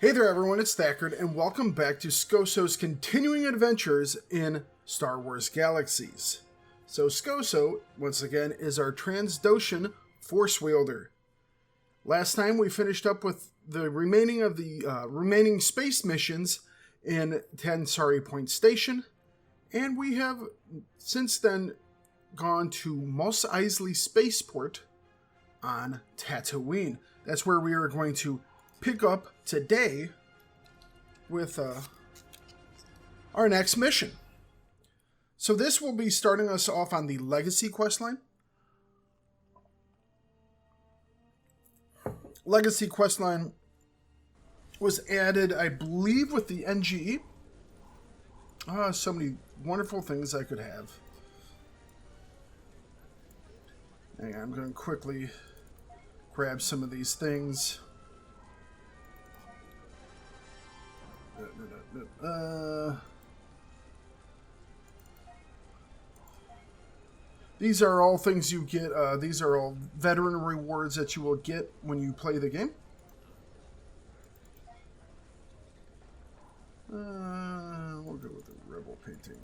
Hey there everyone, it's Thakard, and welcome back to Scoso's continuing adventures in Star Wars Galaxies. So Scoso, once again, is our Transdoshan Force Wielder. Last time we finished up with the remaining of the remaining space missions in Tansari Point Station, and we have since then gone to Mos Eisley Spaceport on Tatooine. That's where we are going to pick up today with our next mission. So this will be starting us off on the Legacy questline. Legacy questline was added, I believe, with the NGE. So many wonderful things I could have. Hang on, I'm going to quickly grab some of these things. These are all things you get. These are all veteran rewards that you will get when you play the game. We'll go with the Rebel painting.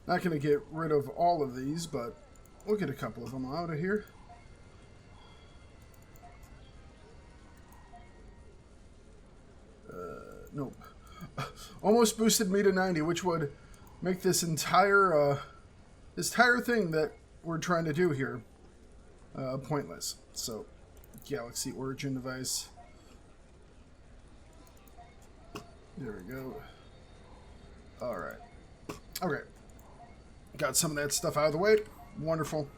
Not going to get rid of all of these, but we'll get a couple of them out of here. Nope. Almost boosted me to 90, which would make this entire thing that we're trying to do here pointless. So, Galaxy Origin device. There we go. All right. Okay. Got some of that stuff out of the way. Wonderful.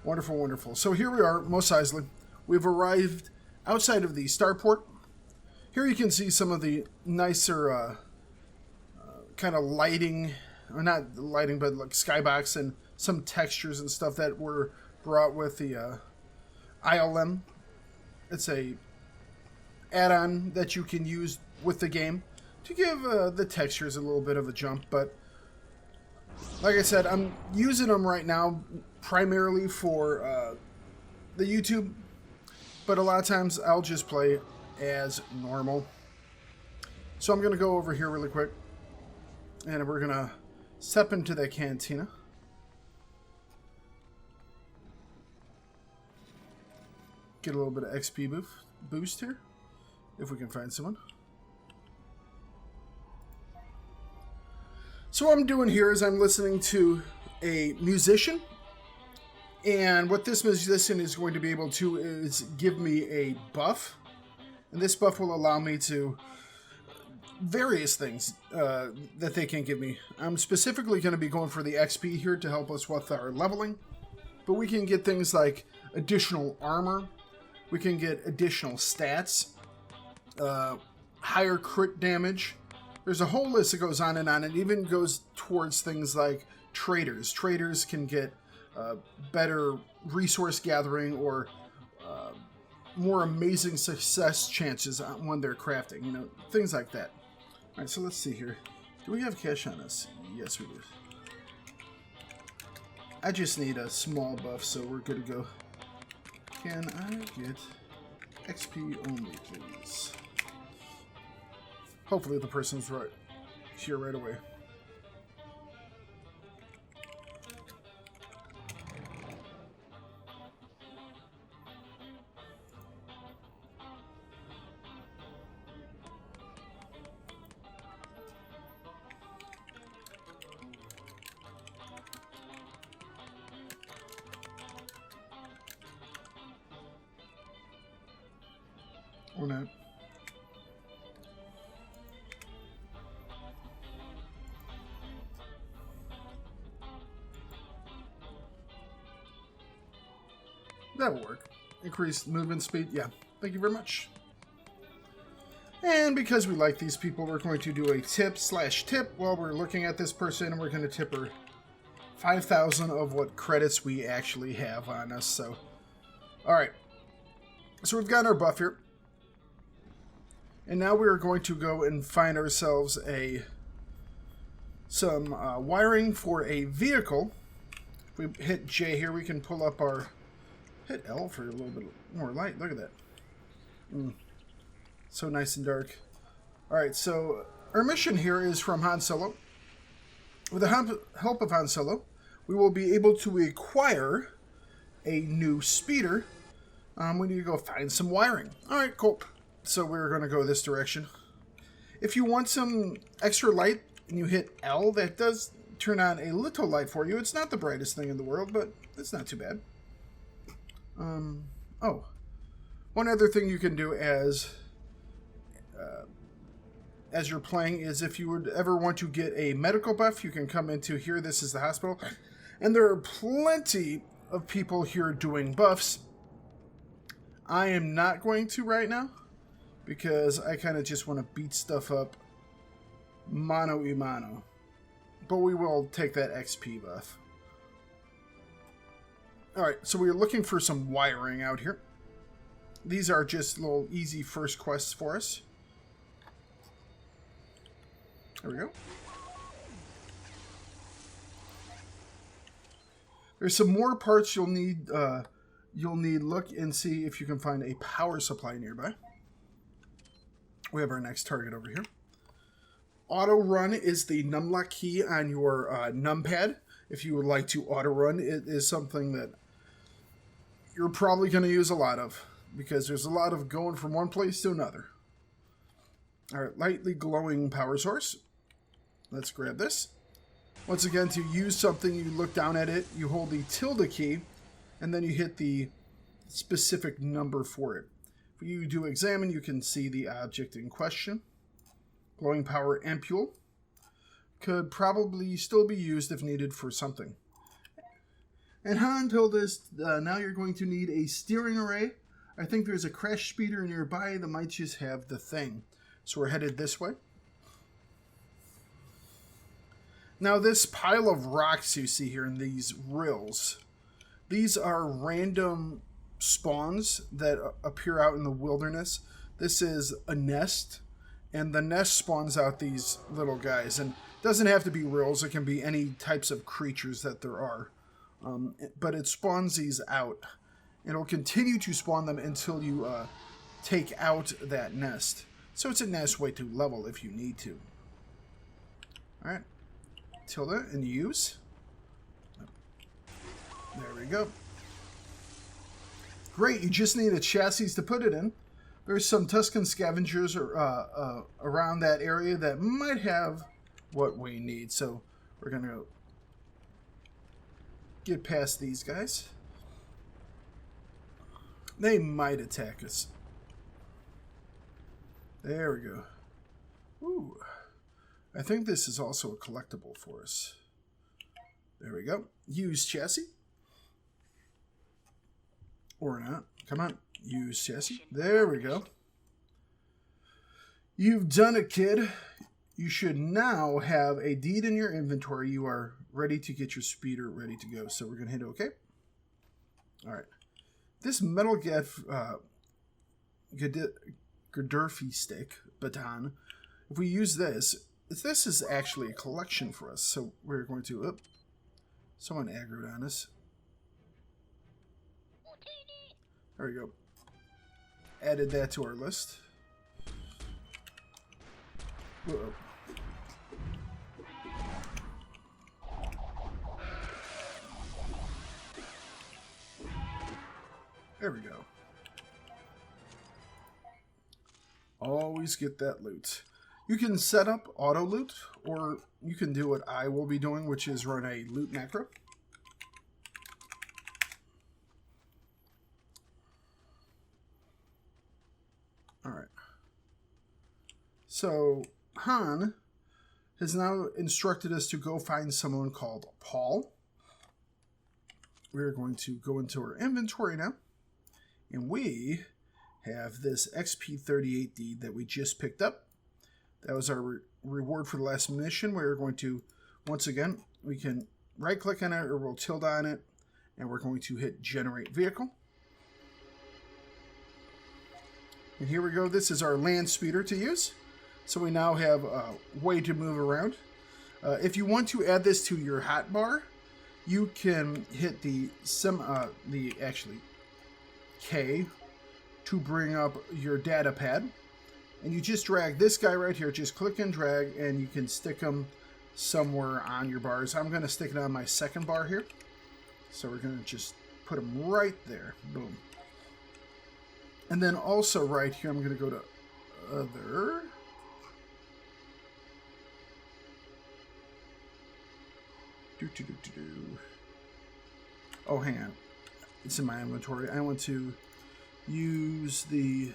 Wonderful, wonderful. So here we are, Mos Eisley. We've arrived outside of the starport. Here you can see some of the nicer kind of lighting, or not lighting, but like skybox and some textures and stuff that were brought with the ILM. It's a add-on that you can use with the game to give the textures a little bit of a jump, but like I said, I'm using them right now primarily for the YouTube, but a lot of times I'll just play as normal. So I'm going to go over here really quick, and we're going to step into the cantina. Get a little bit of XP boost here, if we can find someone. So what I'm doing here is I'm listening to a musician, and what this musician is going to be able to is give me a buff, and this buff will allow me to various things that they can give me. I'm specifically going to be going for the XP here to help us with our leveling, but we can get things like additional armor, we can get additional stats, higher crit damage. There's a whole list that goes on and on. It even goes towards things like traders. Traders can get better resource gathering or more amazing success chances when they're crafting. You know, things like that. All right, so let's see here. Do we have cash on us? Yes, we do. I just need a small buff, so we're good to go. Can I get XP only, please? Hopefully the person's right here right away. Or not. That will work. Increased movement speed. Yeah. Thank you very much. And because we like these people, we're going to do a tip/tip while we're looking at this person, and we're going to tip her 5,000 of what credits we actually have on us. So, all right. So we've got our buff here. And now we are going to go and find ourselves some wiring for a vehicle If we hit J here, we can pull up our... Hit L for a little bit more light. Look at that. So nice and dark. Alright, so our mission here is from Han Solo. With the help of Han Solo, we will be able to acquire a new speeder. We need to go find some wiring. Alright, cool. So we're going to go this direction. If you want some extra light and you hit L, that does turn on a little light for you. It's not the brightest thing in the world, but it's not too bad. Oh. One other thing you can do as you're playing is if you would ever want to get a medical buff, you can come into here. This is the hospital. And there are plenty of people here doing buffs. I am not going to right now because I kind of just want to beat stuff up mano a mano. But we will take that XP buff. Alright, so we're looking for some wiring out here. These are just little easy first quests for us. There we go. There's some more parts you'll need. Look and see if you can find a power supply nearby. We have our next target over here. Auto run is the numlock key on your numpad. If you would like to auto run, it is something that you're probably going to use a lot of because there's a lot of going from one place to another. All right, lightly glowing power source. Let's grab this. Once again, to use something, you look down at it, you hold the tilde key, and then you hit the specific number for it. If you do examine, you can see the object in question. Glowing power ampule could probably still be used if needed for something. And Han told us now you're going to need a steering array. I think there's a crash speeder nearby that might just have the thing. So we're headed this way. Now this pile of rocks you see here in these rills, these are random spawns that appear out in the wilderness. This is a nest, and the nest spawns out these little guys. And it doesn't have to be rills, it can be any types of creatures that there are. But it spawns these out. It'll continue to spawn them until you take out that nest. So it's a nice way to level if you need to. Alright. Tilde and use. There we go. Great, you just need a chassis to put it in. There's some Tusken scavengers around that area that might have what we need. So we're going to get past these guys. They might attack us. There we go. Ooh. I think this is also a collectible for us. There we go. Use chassis. Or not. Come on. Use chassis. There we go. You've done it, kid. You should now have a deed in your inventory. You are ready to get your speeder ready to go. So we're going to hit OK. All right. This metal Gadurfi stick, baton, if we use this is actually a collection for us. So we're going to... someone aggroed on us. There we go. Added that to our list. Whoa. There we go. Always get that loot. You can set up auto loot, or you can do what I will be doing, which is run a loot macro. Alright. So, Han has now instructed us to go find someone called Paul. We're going to go into our inventory now. And we have this XP38 deed that we just picked up. That was our reward for the last mission. We're going to, once again, we can right click on it or we'll tilde on it. And we're going to hit generate vehicle. And here we go. This is our land speeder to use. So we now have a way to move around. If you want to add this to your hotbar, you can hit the K to bring up your data pad, and you just drag this guy right here. Just click and drag, and you can stick them somewhere on your bars. I'm going to stick it on my second bar here, so we're going to just put them right there. Boom. And then also right here, I'm going to go to other. Oh, hang on. It's in my inventory. I want to use the...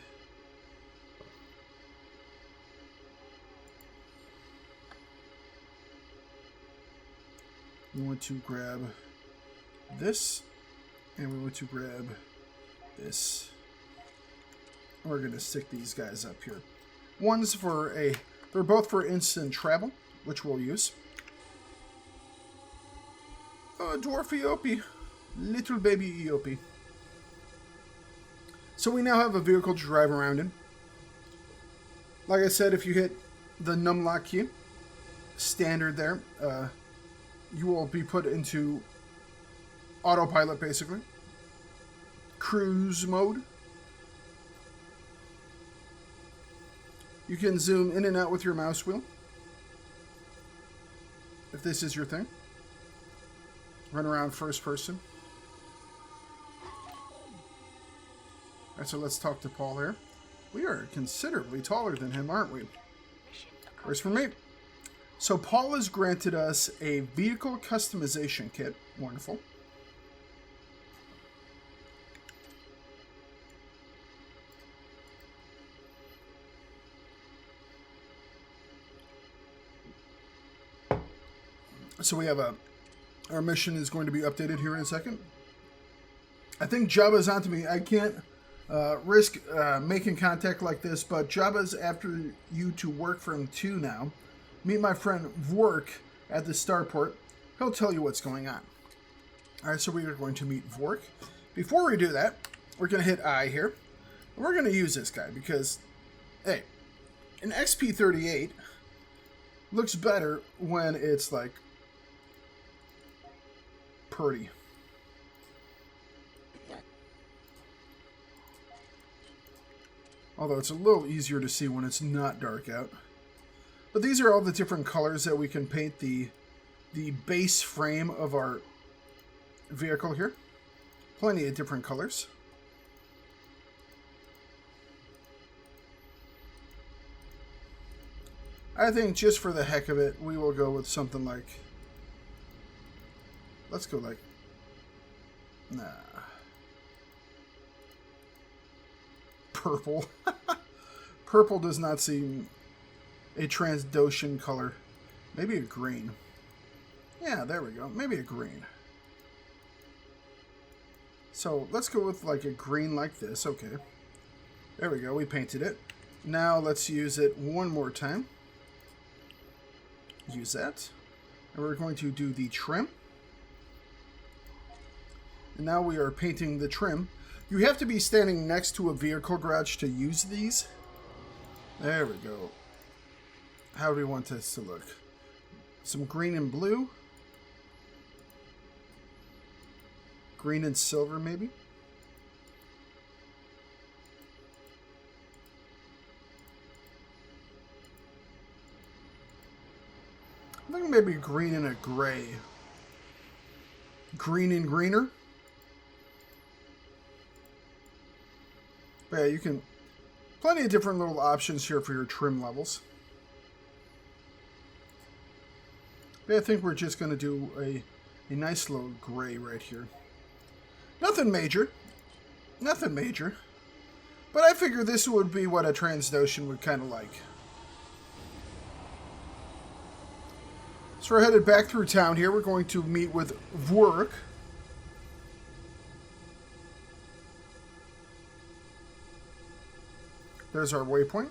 We want to grab this, and we want to grab this. We're going to stick these guys up here. One's for they're both for instant travel, which we'll use. Oh, dwarf Eopie. Little baby Eopie. So we now have a vehicle to drive around in. Like I said, if you hit the numlock key, standard there, you will be put into autopilot, basically. Cruise mode. You can zoom in and out with your mouse wheel, if this is your thing. Run around first person. Alright, so let's talk to Paul here. We are considerably taller than him, aren't we? Where's for me? So Paul has granted us a vehicle customization kit. Wonderful. So we have our mission is going to be updated here in a second. I think Jabba's onto me. I can't risk making contact like this, but Jabba's after you to work for him too now. Meet my friend Vork at the starport. He'll tell you what's going on. Alright, so we are going to meet Vork. Before we do that, we're going to hit I here. And we're going to use this guy because, hey, an XP38 looks better when it's like pretty. Although it's a little easier to see when it's not dark out. But these are all the different colors that we can paint the base frame of our vehicle here. Plenty of different colors. I think just for the heck of it, we will go with something like... Let's go like... Nah. Purple. Purple does not seem a Transdoshan color. Maybe a green. Yeah, there we go. Maybe a green. So let's go with like a green like this. Okay. There we go. We painted it. Now let's use it one more time. Use that. And we're going to do the trim. And now we are painting the trim. You have to be standing next to a vehicle garage to use these. There we go. How do we want this to look? Some green and blue. Green and silver, maybe? I think maybe green and a gray. Green and greener. But yeah, you can... Plenty of different little options here for your trim levels. But I think we're just going to do a nice little gray right here. Nothing major. Nothing major. But I figure this would be what a Transdoshan would kind of like. So we're headed back through town here. We're going to meet with Vork. There's our waypoint.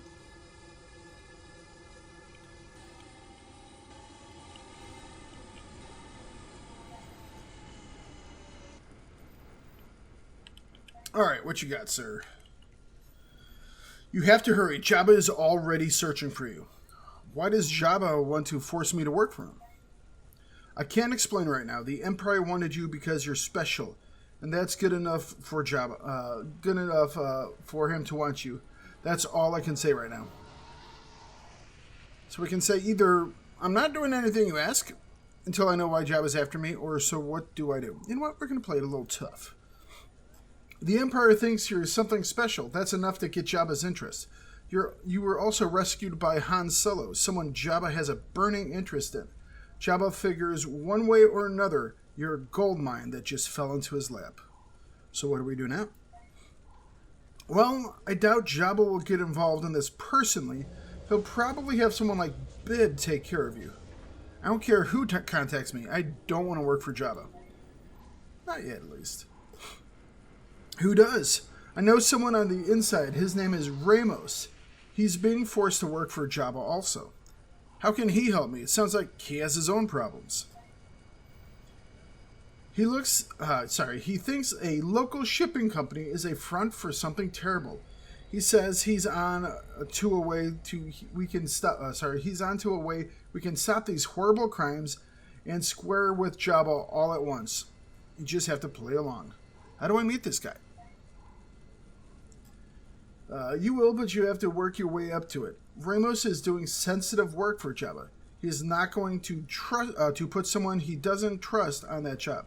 Alright, what you got, sir? You have to hurry. Jabba is already searching for you. Why does Jabba want to force me to work for him? I can't explain right now. The Empire wanted you because you're special, and that's good enough for Jabba. Good enough for him to want you. That's all I can say right now. So we can say either I'm not doing anything you ask until I know why Jabba's after me, or so what do I do? You know what? We're going to play it a little tough. The Empire thinks you're something special. That's enough to get Jabba's interest. You were also rescued by Han Solo, someone Jabba has a burning interest in. Jabba figures one way or another you're a gold mine that just fell into his lap. So what do we do now? Well, I doubt Jabba will get involved in this personally. He'll probably have someone like Bib take care of you. I don't care who contacts me. I don't want to work for Jabba. Not yet, at least. Who does? I know someone on the inside. His name is Ramos. He's being forced to work for Jabba also. How can he help me? It sounds like he has his own problems. He thinks a local shipping company is a front for something terrible. He says he's on to a way we can stop these horrible crimes and square with Jabba all at once. You just have to play along. How do I meet this guy? You will, but you have to work your way up to it. Ramos is doing sensitive work for Jabba. He is not going to put someone he doesn't trust on that job.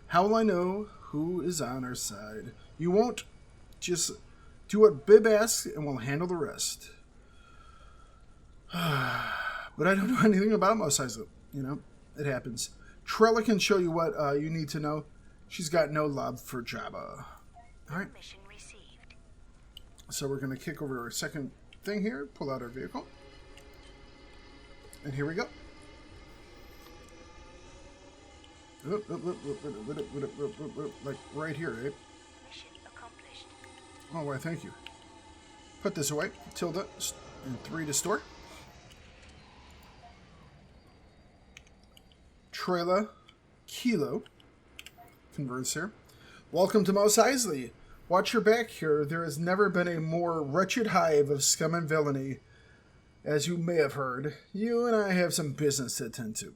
How will I know who is on our side? You won't. Just do what Bib asks, and we'll handle the rest. But I don't know anything about Mos Eisley. You know, it happens. Trella can show you what you need to know. She's got no love for Jabba. All right. Mission received. So we're going to kick over our second thing here, pull out our vehicle. And here we go. Like right here, right? Mission accomplished. Oh, why, thank you. Put this away. Tilde, and 3 to store. Trela, Kilo. Converts here. Welcome to Mos Eisley. Watch your back here. There has never been a more wretched hive of scum and villainy. As you may have heard, you and I have some business to attend to.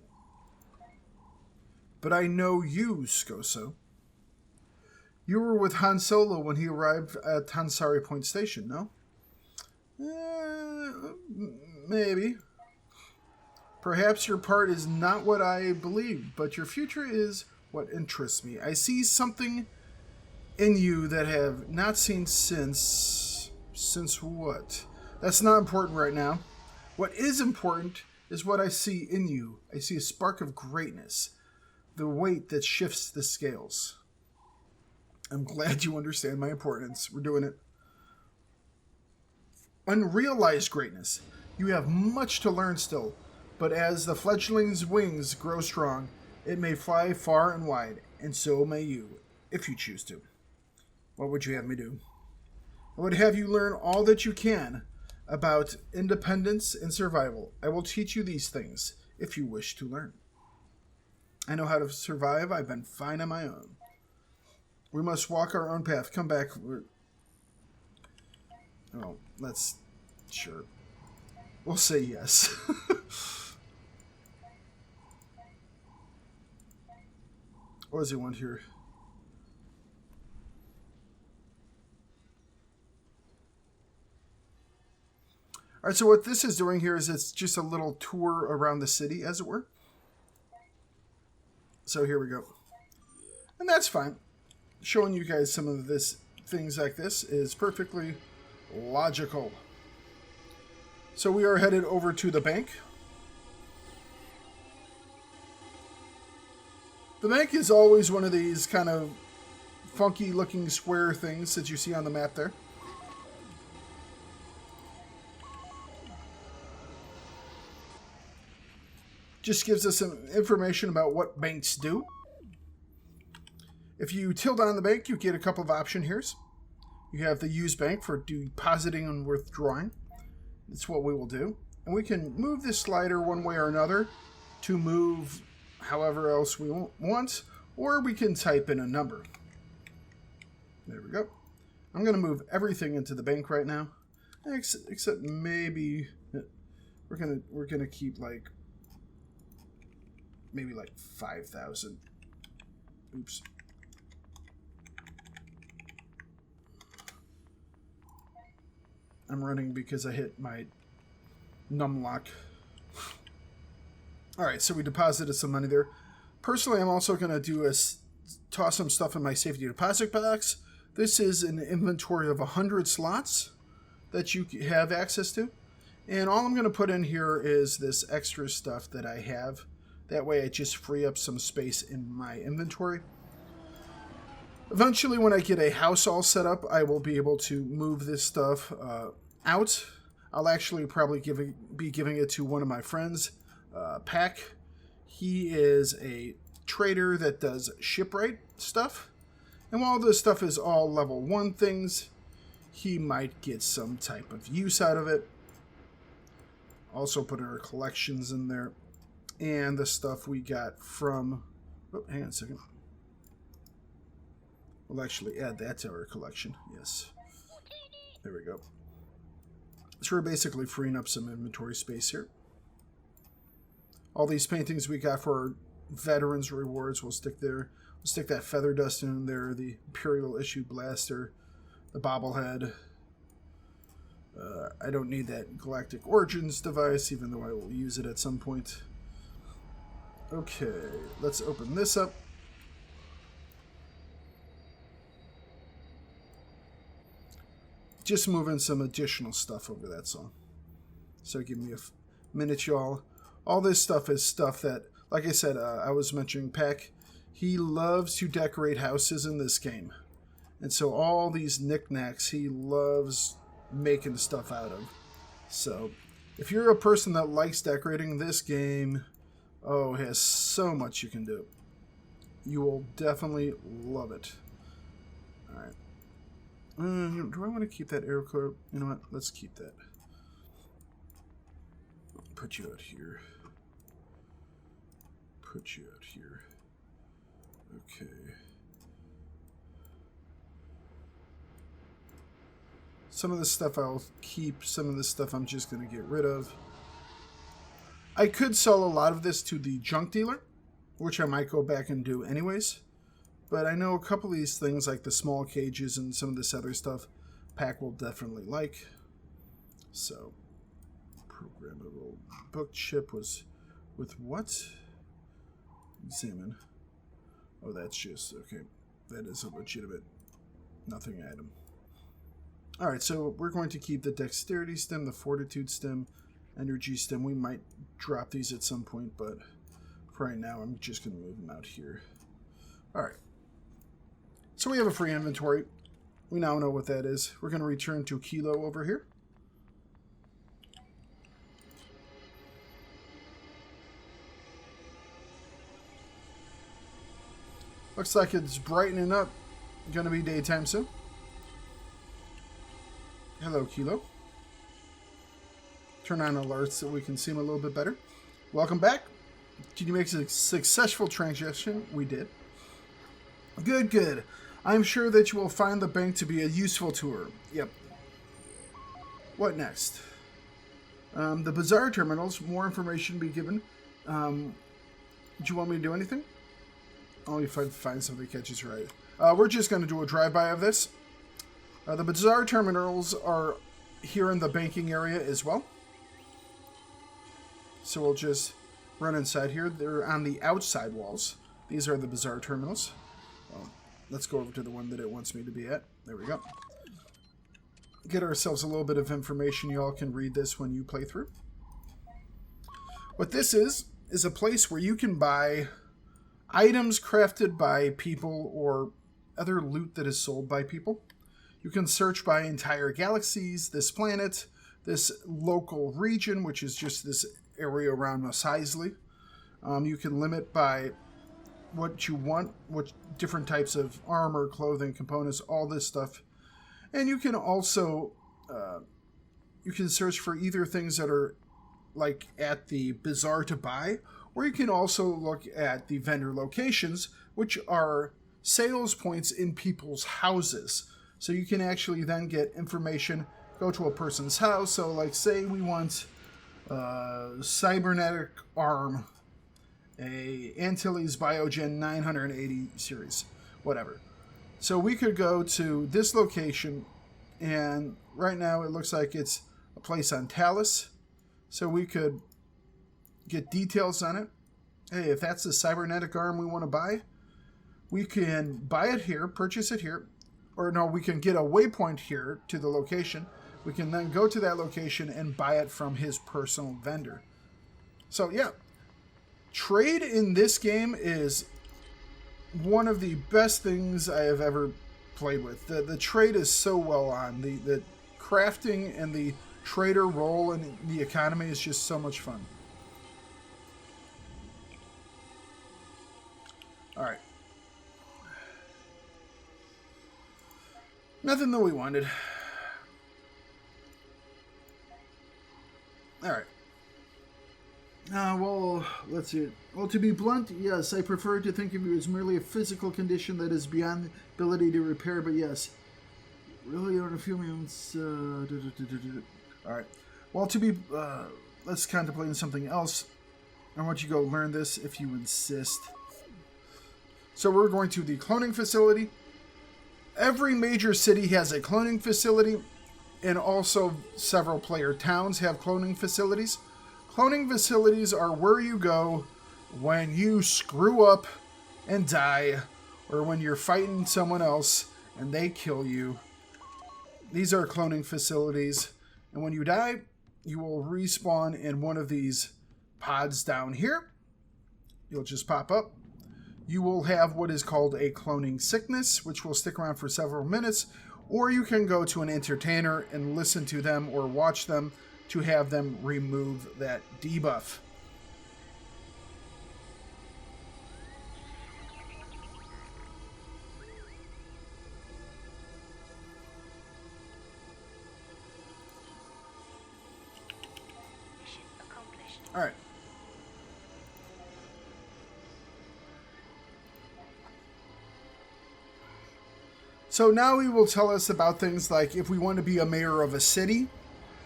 But I know you, Skoso. You were with Han Solo when he arrived at Tansari Point Station, no? Maybe. Perhaps your part is not what I believe, but your future is what interests me. I see something in you that I have not seen since... Since what? That's not important right now. What is important is what I see in you. I see a spark of greatness. The weight that shifts the scales. I'm glad you understand my importance. We're doing it. Unrealized greatness. You have much to learn still, but as the fledgling's wings grow strong, it may fly far and wide, and so may you, if you choose to. What would you have me do? I would have you learn all that you can about independence and survival. I will teach you these things, if you wish to learn. I know how to survive. I've been fine on my own. We must walk our own path. Come back. Oh, let's... Sure. We'll say yes. What does he want here? Alright, so what this is doing here is it's just a little tour around the city, as it were. So here we go. And that's fine. Showing you guys some of this, things like this, is perfectly logical. So we are headed over to the bank. The bank is always one of these kind of funky looking square things that you see on the map there. Just gives us some information about what banks do. If you tilde on the bank, you get a couple of options here. You have the use bank for depositing and withdrawing. That's what we will do. And we can move this slider one way or another to move however else we want, or we can type in a number. There we go. I'm going to move everything into the bank right now, except maybe we're gonna keep like maybe like 5,000. Oops. I'm running because I hit my numlock. Alright, so we deposited some money there. Personally, I'm also going to do toss some stuff in my safety deposit box. This is an inventory of 100 slots that you have access to. And all I'm going to put in here is this extra stuff that I have. That way I just free up some space in my inventory. Eventually, when I get a house all set up, I will be able to move this stuff out. I'll actually probably be giving it to one of my friends, Pack. He is a trader that does shipwright stuff. And while this stuff is all level 1 things, he might get some type of use out of it. Also put our collections in there. And the stuff we got from... Oh, hang on a second. We'll actually add that to our collection. Yes. There we go. So we're basically freeing up some inventory space here. All these paintings we got for our veterans rewards, we'll stick there. We'll stick that feather dust in there, the Imperial issue blaster, the bobblehead. I don't need that Galactic Origins device, even though I will use it at some point. Okay, let's open this up. Just moving some additional stuff over, that's all. So give me a minute, y'all. All this stuff is stuff that, like I said, I was mentioning Peck. He loves to decorate houses in this game. And so all these knickknacks he loves making stuff out of. So if you're a person that likes decorating, this game, oh, it has so much you can do. You will definitely love it. Alright. Do I want to keep that arrow code? You know what? Let's keep that. Put you out here. Put you out here. Okay. Some of this stuff I'll keep. Some of this stuff I'm just going to get rid of. I could sell a lot of this to the junk dealer, which I might go back and do anyways. But I know a couple of these things, like the small cages and some of this other stuff, Pack will definitely like. So, programmable book chip was with what? Examine. Oh, that's just, okay. That is a legitimate nothing item. Alright, so we're going to keep the dexterity stem, the fortitude stem, energy stem. We might drop these at some point, but for right now, I'm just going to move them out here. Alright. So we have a free inventory. We now know what that is. We're going to return to Kilo over here. Looks like it's brightening up. Going to be daytime soon. Hello, Kilo. Turn on alerts so we can see him a little bit better. Welcome back. Did you make a successful transaction? We did. Good, good. I'm sure that you will find the bank to be a useful tour. Yep. What next? The bazaar terminals. More information be given. Do you want me to do anything? Only if I find something that catches right. We're just going to do a drive-by of this. The bazaar terminals are here in the banking area as well. So we'll just run inside here. They're on the outside walls. These are the bazaar terminals. Let's go over to the one that it wants me to be at. There we go. Get ourselves a little bit of information. You all can read this when you play through. What this is a place where you can buy items crafted by people or other loot that is sold by people. You can search by entire galaxies, this planet, this local region, which is just this area around Mos Eisley. You can limit by what you want, what different types of armor, clothing, components, all this stuff. And you can also, you can search for either things that are like at the bazaar to buy, or you can also look at the vendor locations, which are sales points in people's houses. So you can actually then get information, go to a person's house. So like say we want cybernetic arm, a Antilles Biogen 980 series, whatever. So we could go to this location, and right now it looks like it's a place on Talus. So we could get details on it. Hey, if that's the cybernetic arm we want to buy, we can buy it here, purchase it here. Or no, we can get a waypoint here to the location. We can then go to that location and buy it from his personal vendor. So yeah, trade in this game is one of the best things I have ever played with. The trade is so well on. The crafting and the trader role in the economy is just so much fun. Alright. Nothing that we wanted. Alright. Well, let's see. Well, to be blunt, yes, I prefer to think of you as merely a physical condition that is beyond the ability to repair, but yes. Really, on a few moments, Alright. Well, to be, let's contemplate on something else. I want you to go learn this if you insist. So we're going to the cloning facility. Every major city has a cloning facility, and also several player towns have cloning facilities. Cloning facilities are where you go when you screw up and die, or when you're fighting someone else and they kill you. These are cloning facilities, and when you die, you will respawn in one of these pods down here. You'll just pop up. You will have what is called a cloning sickness, which will stick around for several minutes, or you can go to an entertainer and listen to them or watch them to have them remove that debuff. Mission accomplished. All right. So now he will tell us about things like if we want to be a mayor of a city.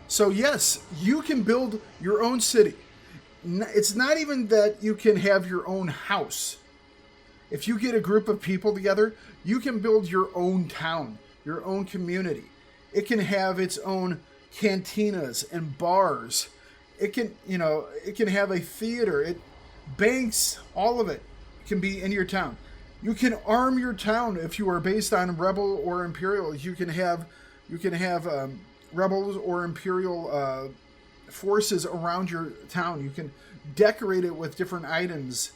So yes, you can build your own city. It's not even that you can have your own house. If you get a group of people together, you can build your own town, your own community. It can have its own cantinas and bars. It can, it can have a theater, banks, all of it can be in your town. You can arm your town if you are based on Rebel or Imperial. You can have Rebels or Imperial forces around your town. You can decorate it with different items.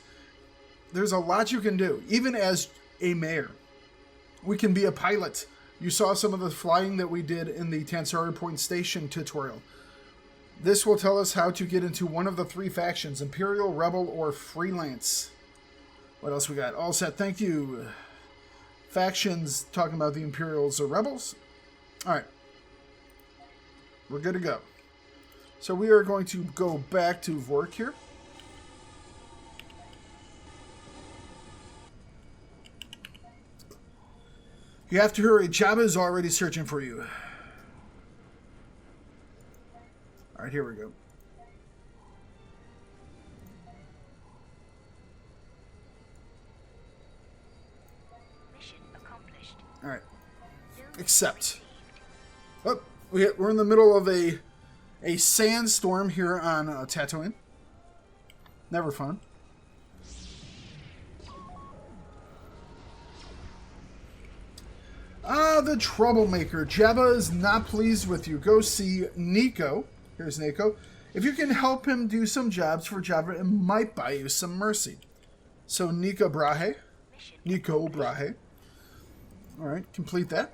There's a lot you can do, even as a mayor. We can be a pilot. You saw some of the flying that we did in the Tansari Point Station tutorial. This will tell us how to get into one of the three factions, Imperial, Rebel, or Freelance. What else we got? All set. Thank you. Factions talking about the Imperials or Rebels. All right. We're good to go. So we are going to go back to Vork here. You have to hurry. Jabba is already searching for you. All right, here we go. Mission accomplished. All right. Building Accept. received. Oh, we're in the middle of a sandstorm here on Tatooine. Never fun. The troublemaker. Jabba is not pleased with you. Go see Nico. Here's Nico. If you can help him do some jobs for Jabba, it might buy you some mercy. So Nico Brahe. Nico Brahe. Alright, complete that.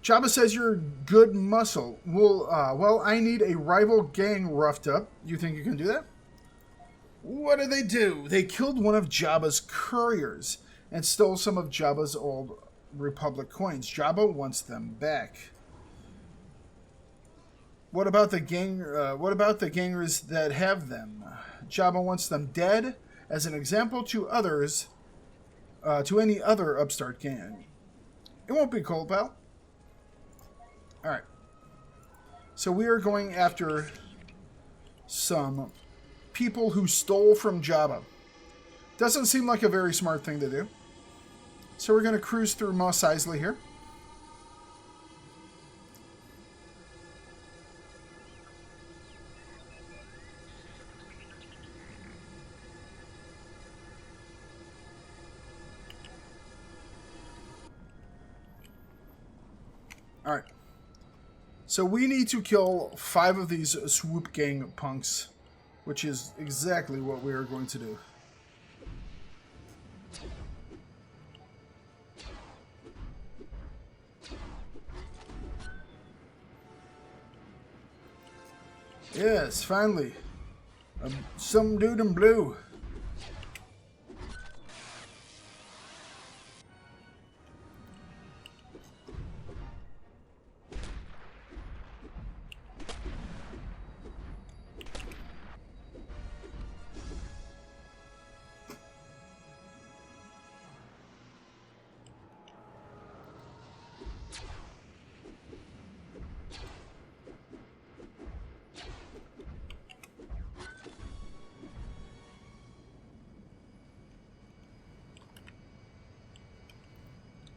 Jabba says you're good muscle. Well, I need a rival gang roughed up. You think you can do that? What did they do? They killed one of Jabba's couriers and stole some of Jabba's old Republic coins. Jabba wants them back. What about the gangers that have them? Jabba wants them dead as an example to others, to any other upstart gang. It won't be cold, pal. Alright. So we are going after some people who stole from Jabba. Doesn't seem like a very smart thing to do. So we're going to cruise through Mos Eisley here. Alright. So we need to kill 5 of these swoop gang punks, which is exactly what we are going to do. Yes, finally. Some dude in blue.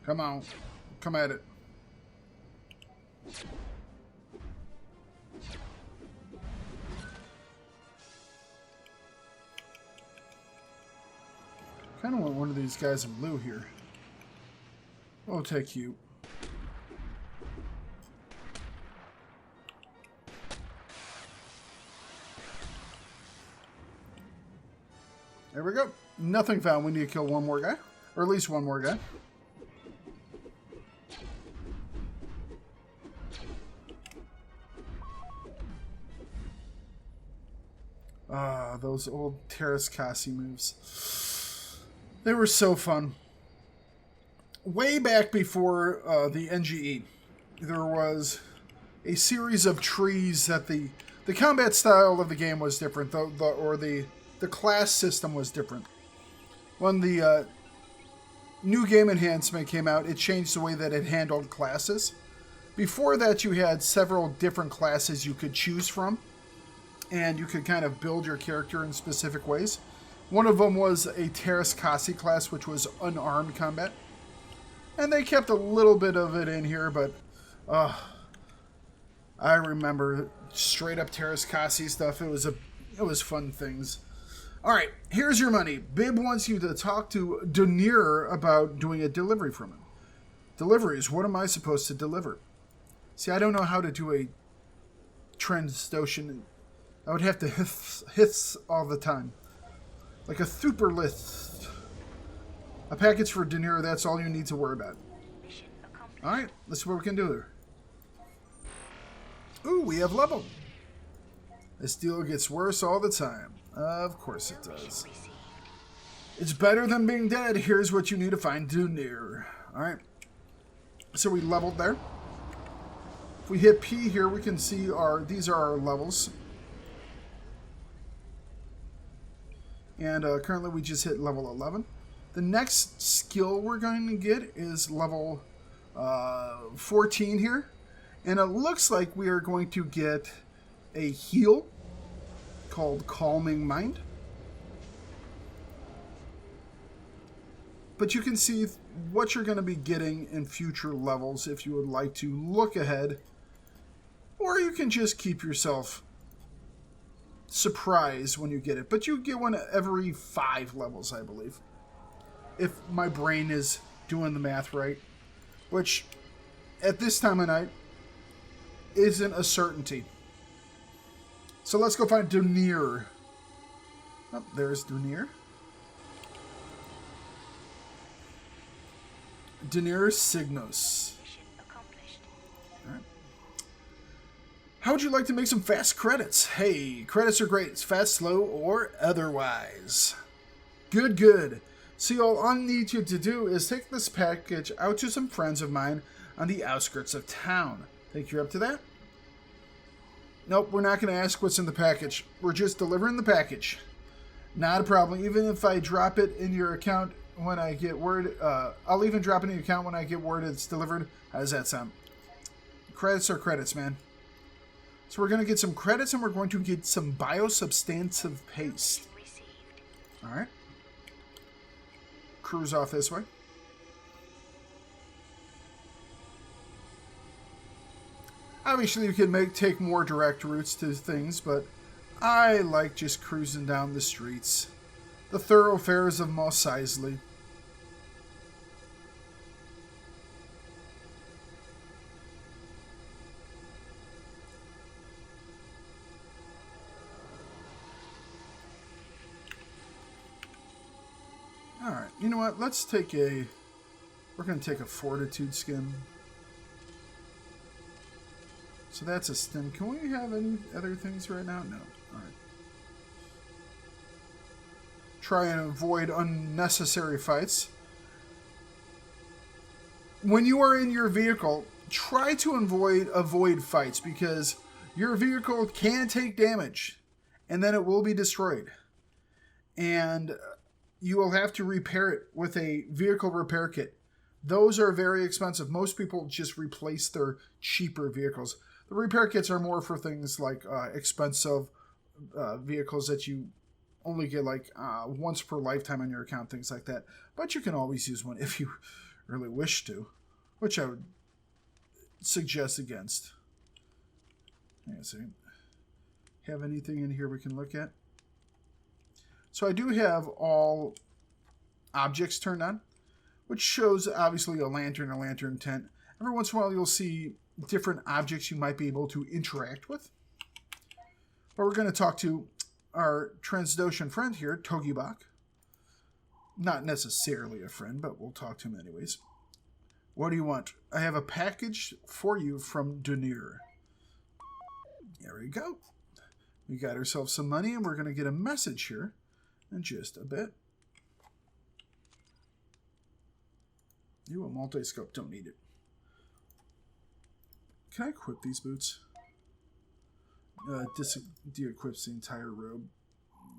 Come on. Come at it. Kind of want one of these guys in blue here. We'll take you. There we go. Nothing found. We need to kill one more guy. Or at least one more guy. Those old Terrace Cassie moves. They were so fun. Way back before the NGE, there was a series of trees that the combat style of the game was different, the class system was different. When the new game enhancement came out, it changed the way that it handled classes. Before that, you had several different classes you could choose from, and you could kind of build your character in specific ways. One of them was a Terrace Cassie class, which was unarmed combat. And they kept a little bit of it in here, but I remember straight up Terrace Cassie stuff. It was fun things. All right, here's your money. Bib wants you to talk to Dunir about doing a delivery from him. Deliveries, what am I supposed to deliver? See, I don't know how to do a Transdotion. I would have to hiss all the time. Like a super list. A package for Dunir, that's all you need to worry about. Alright, let's see what we can do here. Ooh, we have level. This deal gets worse all the time. Of course it does. It's better than being dead. Here's what you need to find Dunir. Alright. So we leveled there. If we hit P here, we can see these are our levels. And currently we just hit level 11. The next skill we're going to get is level 14 here. And it looks like we are going to get a heal called Calming Mind. But you can see what you're going to be getting in future levels if you would like to look ahead. Or you can just keep yourself surprised when you get it. But you get one every 5 levels, I believe. If my brain is doing the math right. Which, at this time of night, isn't a certainty. So let's go find Dunir. Oh, there's Dunir. Dunir Signos. Alright. How would you like to make some fast credits? Hey, credits are great. It's fast, slow, or otherwise. Good, good. See, all I need you to do is take this package out to some friends of mine on the outskirts of town. Think you're up to that? Nope, we're not going to ask what's in the package. We're just delivering the package. Not a problem. Even if I drop it in your account when I get word, I'll even drop it in your account when I get word it's delivered. How does that sound? Credits are credits, man. So we're going to get some credits and we're going to get some biosubstantive paste. Alright. cruise off this way. Obviously, you can take more direct routes to things, but I like just cruising down the streets. The thoroughfares of Mos Eisley. Alright, you know what? Let's take a... We're going to take a fortitude skim. So that's a stim. Can we have any other things right now? No. Alright. Try and avoid unnecessary fights. When you are in your vehicle, try to avoid fights because your vehicle can take damage and then it will be destroyed. And you will have to repair it with a vehicle repair kit. Those are very expensive. Most people just replace their cheaper vehicles. The repair kits are more for things like expensive vehicles that you only get like once per lifetime on your account, things like that. But you can always use one if you really wish to, which I would suggest against. Hang on a second. Have anything in here we can look at? So I do have all objects turned on, which shows obviously a lantern tent. Every once in a while you'll see different objects you might be able to interact with. But we're going to talk to our Transdoshan friend here, Togibok. Not necessarily a friend, but we'll talk to him anyways. What do you want? I have a package for you from Dunir. There we go. We got ourselves some money, and we're going to get a message here in just a bit. You a multi-scope, don't need it. Can I equip these boots? De-equips the entire robe.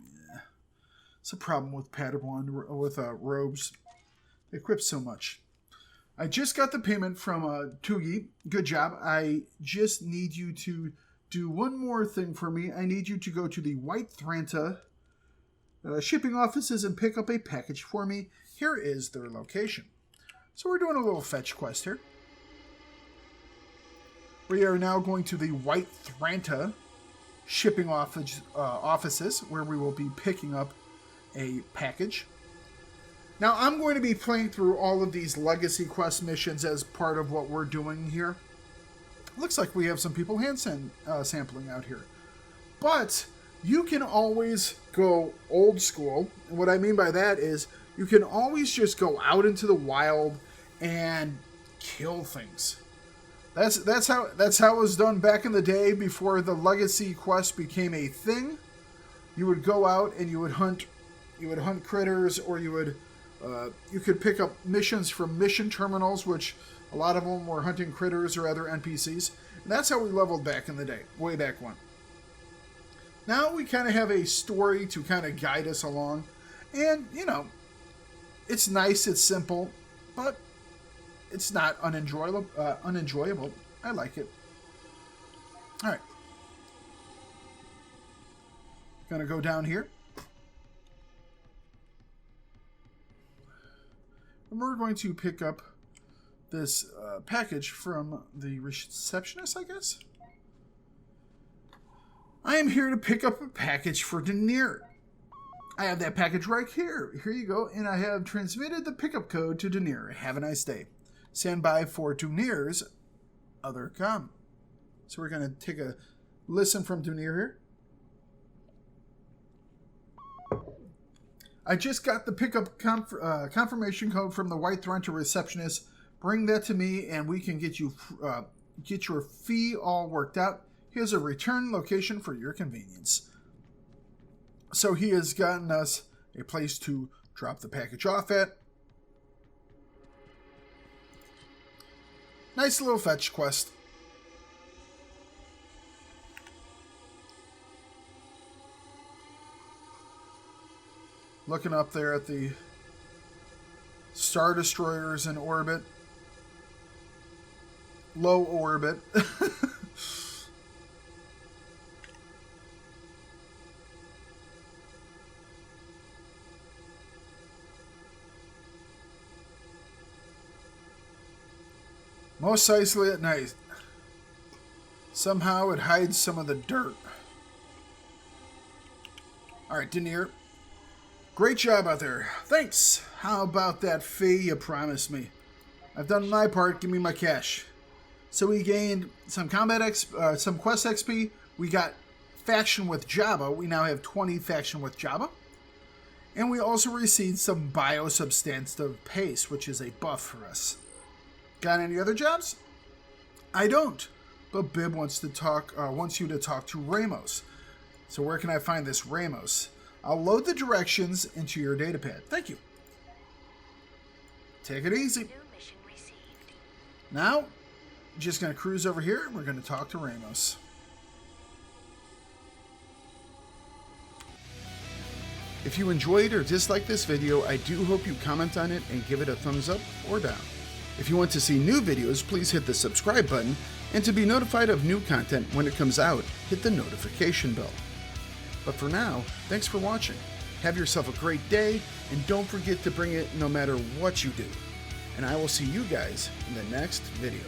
Yeah. It's a problem with Padawan, with robes. They equip so much. I just got the payment from Tugi. Good job. I just need you to do one more thing for me. I need you to go to the White Thranta shipping offices and pick up a package for me. Here is their location. So we're doing a little fetch quest here. We are now going to the White Thranta shipping offices where we will be picking up a package. Now I'm going to be playing through all of these legacy quest missions as part of what we're doing here. Looks like we have some people hand sampling out here. But you can always go old school. And what I mean by that is you can always just go out into the wild and kill things. That's how it was done back in the day before the legacy quest became a thing. You would go out and you would hunt critters, or you could pick up missions from mission terminals, which a lot of them were hunting critters or other NPCs. And that's how we leveled back in the day, way back when. Now we kind of have a story to kind of guide us along. And, you know, it's nice, it's simple, but it's not unenjoyable. I like it. All right. Gonna go down here. And we're going to pick up this package from the receptionist, I guess. I am here to pick up a package for Dunir. I have that package right here. Here you go. And I have transmitted the pickup code to Dunir. Have a nice day. Stand by for Dunir's other com. So we're going to take a listen from Dunir here. I just got the pickup confirmation code from the White Thranta receptionist. Bring that to me and we can get you get your fee all worked out. Here's a return location for your convenience. So he has gotten us a place to drop the package off at. Nice little fetch quest. Looking up there at the Star Destroyers in orbit. Low orbit. Most isolated at night. Somehow it hides some of the dirt. Alright, Denier. Great job out there. Thanks. How about that fee you promised me? I've done my part. Give me my cash. So we gained some some quest XP. We got faction with Java. We now have 20 faction with Java. And we also received some biosubstantive paste, which is a buff for us. Got any other jobs? I don't. But Bib wants you to talk to Ramos. So where can I find this Ramos? I'll load the directions into your datapad. Thank you. Take it easy. New mission received. Now, just going to cruise over here. We're going to talk to Ramos. If you enjoyed or disliked this video, I do hope you comment on it and give it a thumbs up or down. If you want to see new videos, please hit the subscribe button, and to be notified of new content when it comes out, hit the notification bell. But for now, thanks for watching. Have yourself a great day, and don't forget to bring it no matter what you do. And I will see you guys in the next video.